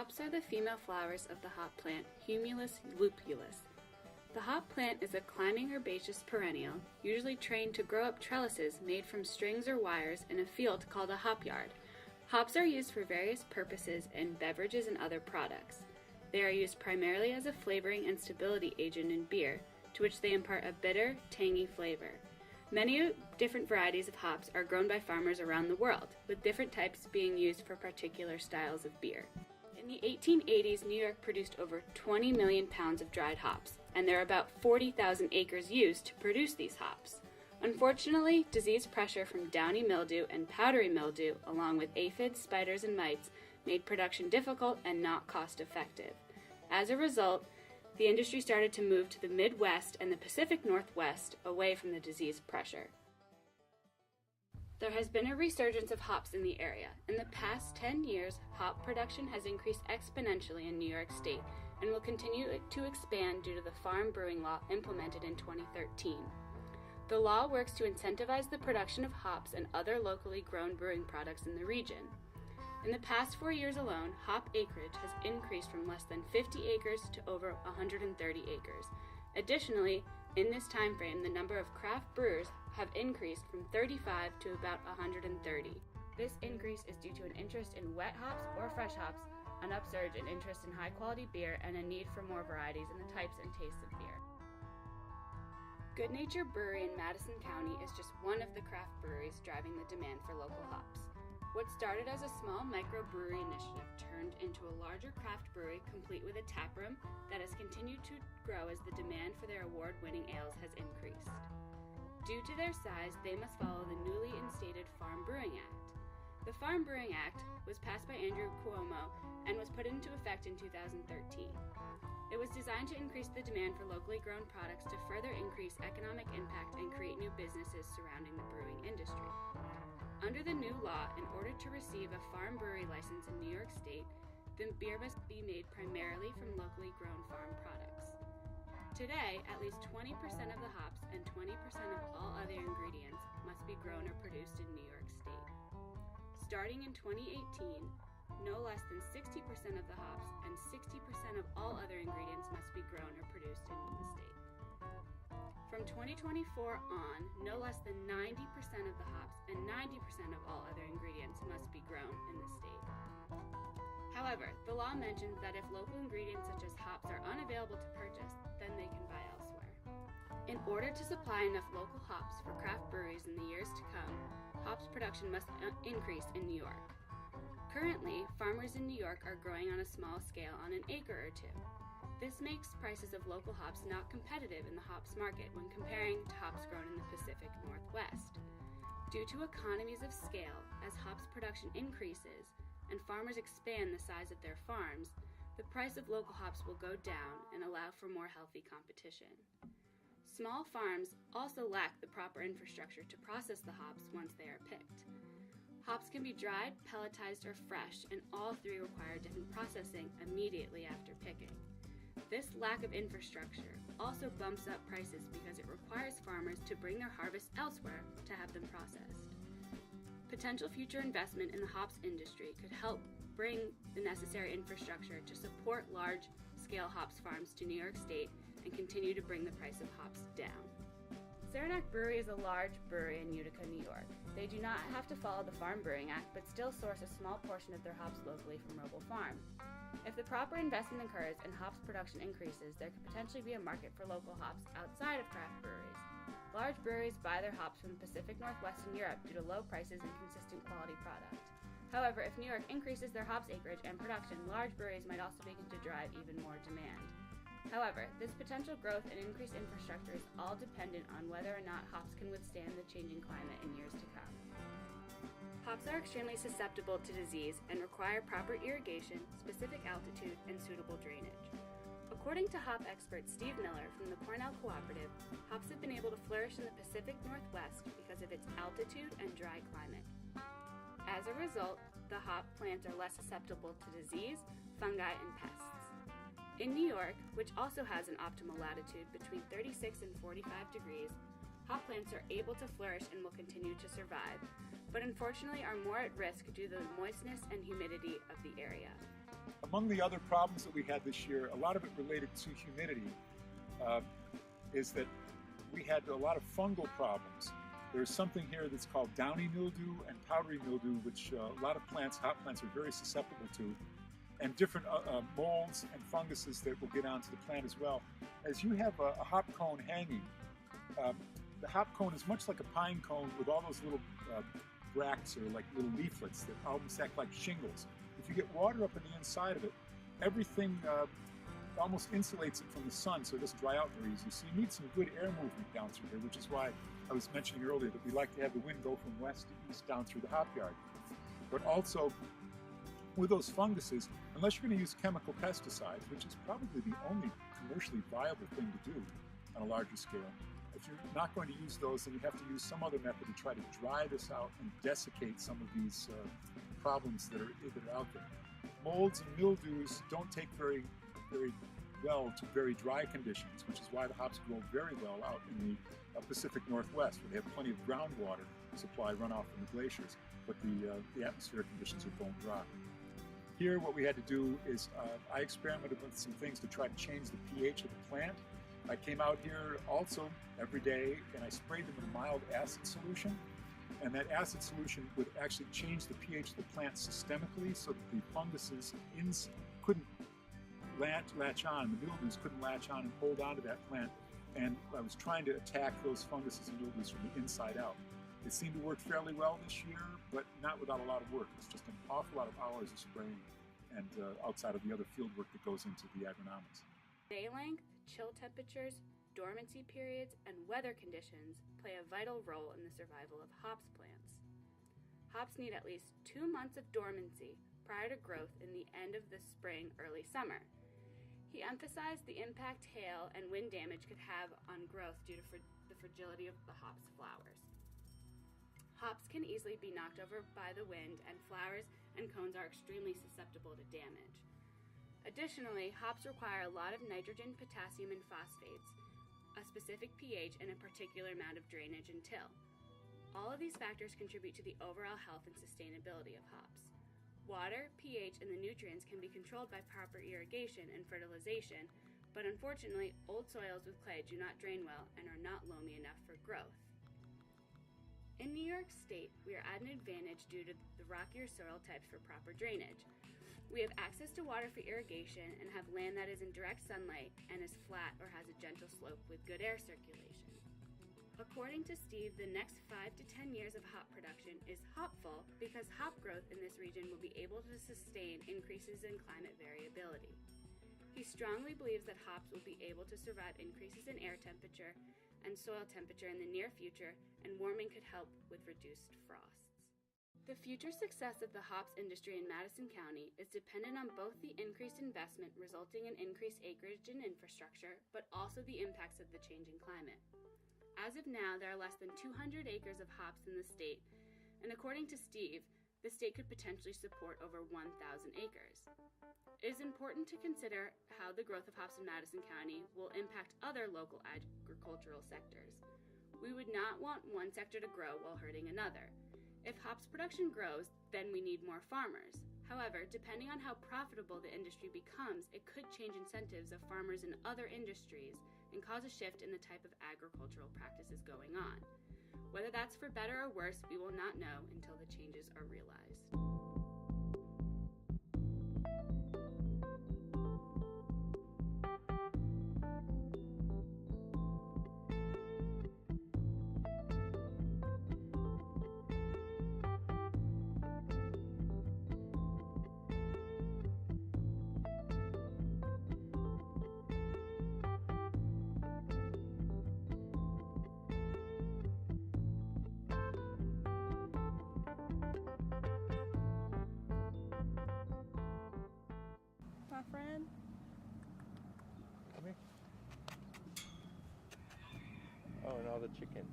Hops are the female flowers of the hop plant, Humulus lupulus. The hop plant is a climbing herbaceous perennial, usually trained to grow up trellises made from strings or wires in a field called a hop yard. Hops are used for various purposes in beverages and other products. They are used primarily as a flavoring and stability agent in beer, to which they impart a bitter, tangy flavor. Many different varieties of hops are grown by farmers around the world, with different types being used for particular styles of beer. In the 1880s, New York produced over 20 million pounds of dried hops, and there are about 40,000 acres used to produce these hops. Unfortunately, disease pressure from downy mildew and powdery mildew, along with aphids, spiders, and mites, made production difficult and not cost-effective. As a result, the industry started to move to the Midwest and the Pacific Northwest away from the disease pressure. There has been a resurgence of hops in the area. In the past 10 years, hop production has increased exponentially in New York State and will continue to expand due to the Farm Brewing Law implemented in 2013. The law works to incentivize the production of hops and other locally grown brewing products in the region. In the past 4 years alone, hop acreage has increased from less than 50 acres to over 130 acres. Additionally, in this time frame, the number of craft brewers have increased from 35 to about 130. This increase is due to an interest in wet hops or fresh hops, an upsurge in interest in high-quality beer, and a need for more varieties in the types and tastes of beer. Good Nature Brewery in Madison County is just one of the craft breweries driving the demand for local hops. What started as a small microbrewery initiative turned into a larger craft brewery complete with a tap room that has continued to grow as the demand for their award-winning ales has increased. Due to their size, they must follow the newly instated Farm Brewing Act. The Farm Brewing Act was passed by Andrew Cuomo and was put into effect in 2013. It was designed to increase the demand for locally grown products to further increase economic impact and create new businesses surrounding the brewing industry. Under the new law, in order to receive a farm brewery license in New York State, the beer must be made primarily from locally grown farm products. Today, at least 20% of the hops and 20% of all other ingredients must be grown or produced in New York State. Starting in 2018, no less than 60% of the hops and 60% of all other ingredients must be grown or produced in the state. From 2024 on, no less than 90% of the hops and 90% of all other ingredients must be grown in the state. However, the law mentions that if local ingredients such as hops are unavailable to purchase, then they can buy elsewhere. In order to supply enough local hops for craft breweries in the years to come, hops production must increase in New York. Currently, farmers in New York are growing on a small scale on an acre or two. This makes prices of local hops not competitive in the hops market when comparing to hops grown in the Pacific Northwest. Due to economies of scale, as hops production increases and farmers expand the size of their farms, the price of local hops will go down and allow for more healthy competition. Small farms also lack the proper infrastructure to process the hops once they are picked. Hops can be dried, pelletized, or fresh, and all three require different processing immediately after picking. This lack of infrastructure also bumps up prices because it requires farmers to bring their harvest elsewhere to have them processed. Potential future investment in the hops industry could help bring the necessary infrastructure to support large-scale hops farms to New York State and continue to bring the price of hops down. Saranac Brewery is a large brewery in Utica, New York. They do not have to follow the Farm Brewing Act, but still source a small portion of their hops locally from Roble Farm. If the proper investment occurs and hops production increases, there could potentially be a market for local hops outside of craft breweries. Large breweries buy their hops from the Pacific Northwest and Europe due to low prices and consistent quality product. However, if New York increases their hops acreage and production, large breweries might also begin to drive even more demand. However, this potential growth and increased infrastructure is all dependent on whether or not hops can withstand the changing climate in years to come. Hops are extremely susceptible to disease and require proper irrigation, specific altitude, and suitable drainage. According to hop expert Steve Miller from the Cornell Cooperative, hops have been able to flourish in the Pacific Northwest because of its altitude and dry climate. As a result, the hop plants are less susceptible to disease, fungi, and pests. In New York, which also has an optimal latitude between 36 and 45 degrees, hop plants are able to flourish and will continue to survive, but unfortunately are more at risk due to the moistness and humidity of the area. Among the other problems that we had this year, a lot of it related to humidity, is that we had a lot of fungal problems. There's something here that's called downy mildew and powdery mildew, which a lot of plants, hop plants, are very susceptible to, and different molds and funguses that will get onto the plant as well. As you have a hop cone hanging, the hop cone is much like a pine cone with all those little bracts or like little leaflets that almost act like shingles. If you get water up in the inside of it, everything almost insulates it from the sun so it doesn't dry out very easily. So you need some good air movement down through here, which is why I was mentioning earlier that we like to have the wind go from west to east down through the hop yard. But also, with those funguses, unless you're going to use chemical pesticides, which is probably the only commercially viable thing to do on a larger scale, if you're not going to use those, then you have to use some other method to try to dry this out and desiccate some of these problems that are out there. Molds and mildews don't take very well to very dry conditions, which is why the hops grow very well out in the Pacific Northwest, where they have plenty of groundwater supply runoff from the glaciers, but the atmospheric conditions are bone dry. Here, what we had to do is I experimented with some things to try to change the pH of the plant. I came out here also every day and I sprayed them with a mild acid solution. And that acid solution would actually change the pH of the plant systemically so that the funguses couldn't latch on, the mildews couldn't latch on and hold on to that plant. And I was trying to attack those funguses and mildews from the inside out. It seemed to work fairly well this year, but not without a lot of work. It's just an awful lot of hours of spraying and outside of the other field work that goes into the agronomics. Day length, chill temperatures, dormancy periods, and weather conditions play a vital role in the survival of hops plants. Hops need at least 2 months of dormancy prior to growth in the end of the spring, early summer. He emphasized the impact hail and wind damage could have on growth due to the fragility of the hops flowers. Hops can easily be knocked over by the wind, and flowers and cones are extremely susceptible to damage. Additionally, hops require a lot of nitrogen, potassium, and phosphates, a specific pH, and a particular amount of drainage and till. All of these factors contribute to the overall health and sustainability of hops. Water, pH, and the nutrients can be controlled by proper irrigation and fertilization, but unfortunately, old soils with clay do not drain well and are not loamy enough for growth. In New York State, we are at an advantage due to the rockier soil types for proper drainage. We have access to water for irrigation and have land that is in direct sunlight and is flat or has a gentle slope with good air circulation. According to Steve, the next 5 to 10 years of hop production is hopeful because hop growth in this region will be able to sustain increases in climate variability. He strongly believes that hops will be able to survive increases in air temperature and soil temperature in the near future, and warming could help with reduced frosts. The future success of the hops industry in Madison County is dependent on both the increased investment resulting in increased acreage and infrastructure, but also the impacts of the changing climate. As of now, there are less than 200 acres of hops in the state, and according to Steve, the state could potentially support over 1,000 acres. It is important to consider how the growth of hops in Madison County will impact other local agricultural sectors. We would not want one sector to grow while hurting another. If hops production grows, then we need more farmers. However, depending on how profitable the industry becomes, it could change incentives of farmers in other industries and cause a shift in the type of agricultural practices going on. Whether that's for better or worse, we will not know until the changes are realized. My friend. Come here. Oh, and all the chickens.